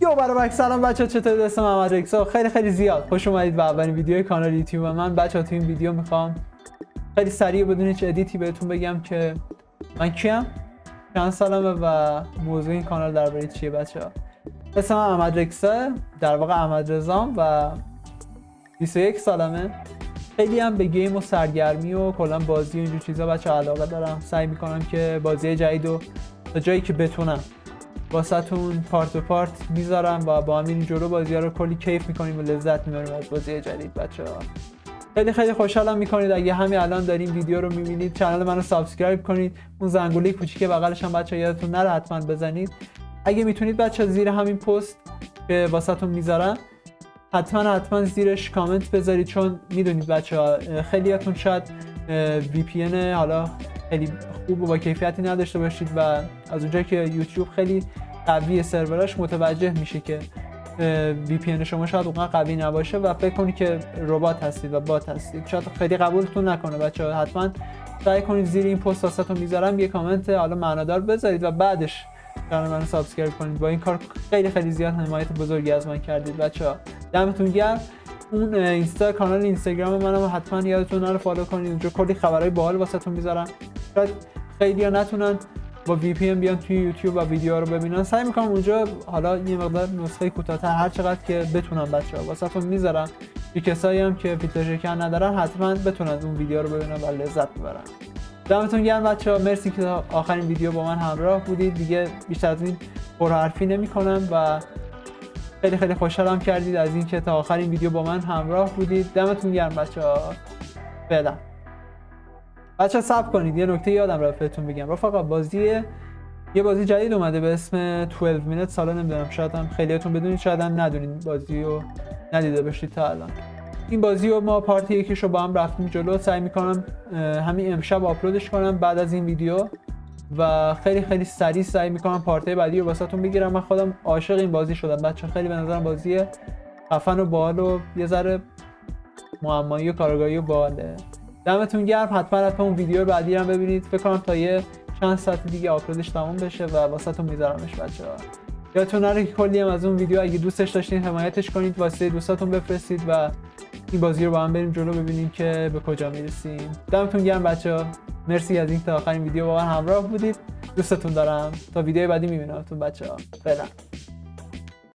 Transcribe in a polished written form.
یو برابر سلام بچه‌ها، چطورید؟ اسمم محمد رکسا. خیلی زیاد خوش اومدید به اولین ویدیوی کانال یوتیوب من. بچه‌ها تو این ویدیو میخوام خیلی سریع بدون هیچ ادیتی بهتون بگم که من کیم، چند سالمه و موضوع این کانال درباره چیه. بچه‌ها اسمم محمد رکسا، در واقع احمد رضام و 21 سالمه. خیلی هم به گیم و سرگرمی و کلا بازی و اینجور چیزا بچه‌ها علاقه دارم. سعی میکنم که بازی جدید رو تا جایی که بتونم واسهتون پارت به پارت میذارم و با همین جلو بازی‌ها رو کلی کیف میکنیم و لذت میبریم از بازی جدید. بچه‌ها خیلی خوشحالم میکنید اگه همین الان دارین ویدیو رو میبینید کانال منو سابسکرایب کنید، اون زنگوله کوچیک بغلش هم بچه‌ها یادتون نره حتما بزنید. اگه میتونید بچه‌ها زیر همین پست که واسهتون میذارم حتما زیرش کامنت بذارید، چون میدونید بچه‌ها خیلیاتون شاید وی پی ان حالا خیلی خوب و با کیفیتی نداشته باشید و از اونجایی که یوتیوب خیلی قوی سروراش متوجه میشه که وی پی ان شما شاید اونقدر قوی نباشه و فکر کنید که ربات هستید و بات هستید، شاید خیلی قبولتون نکنه. بچه‌ها حتما سعی کنید زیر این پست واسهتون میذارم یه کامنت حالا معنادار بذارید و بعدش کانال منو سابسکرایب کنید. با این کار خیلی زیاد حمایت بزرگی از من کردید. بچه‌ها دمتون گرم. اون کانال اینستاگرام منم حتما یادتون نره فالو کنید، اونجا کلی خبرای باحال واسهتون میذارم. شاید خیلی‌ها نتونن با وی پی ان بیان توی یوتیوب و ویدیوها رو ببینن، سعی میکنم اونجا حالا یه مقدار نسخه کوتاه‌تر هر چقدر که بتونم بچه‌ها واسهتون میذارم. یه کسایی هم که فیلتر شکن ندارن حتما بتونن اون ویدیو رو ببینن و لذت ببرن. دمتون گرم بچه‌ها، مرسی که تا آخرین ویدیو با من همراه بودید. دیگه بیشتر از این پرحرفی نمی‌کنم و خیلی خوشحالم کردید از این که تا آخرین ویدیو با من همراه بودید. دمتون گرم بچه‌ها. فعلا بچه‌ها صبر کنید، یه نکته یادم رفت بهتون بگم. رفقا یه بازی جدید اومده به اسم 12 minutes. سالا نمیدونم، شاید هم خیلیاتون بدونید شاید هم ندونید، بازی رو ندیده باشید تا الان. این بازی رو ما پارت یکیش رو با هم رفتیم جلو. سعی میکنم همین امشب آپلودش کنم بعد از این ویدیو و خیلی سریع سعی میکنم پارت بعدی رو واسهتون بگیرم. من خودم عاشق این بازی شدم بچه‌ها، خیلی به نظرم بازی خفن و باحال و یه ذره معمایی و کارگاهی و باحاله. دمتون گرم. حتما اون ویدیو بعدی هم ببینید. فکر کنم تا یه چند ساعت دیگه آپلودش تموم بشه و واسهتون میذارمش بچه‌ها. یادتون نره که کلی هم از اون ویدیو اگه دوستش داشتین حمایتش کنید، واسه دوستاتون بفرستید و این بازی رو با هم بریم جلو ببینیم که به کجا میرسیم. دمتون گرم بچه‌ها، مرسی از اینکه تا آخرین ویدیو با من همراه بودید. دوستتون دارم. تا ویدیو بعدی میبینمتون بچه‌ها. فعلا.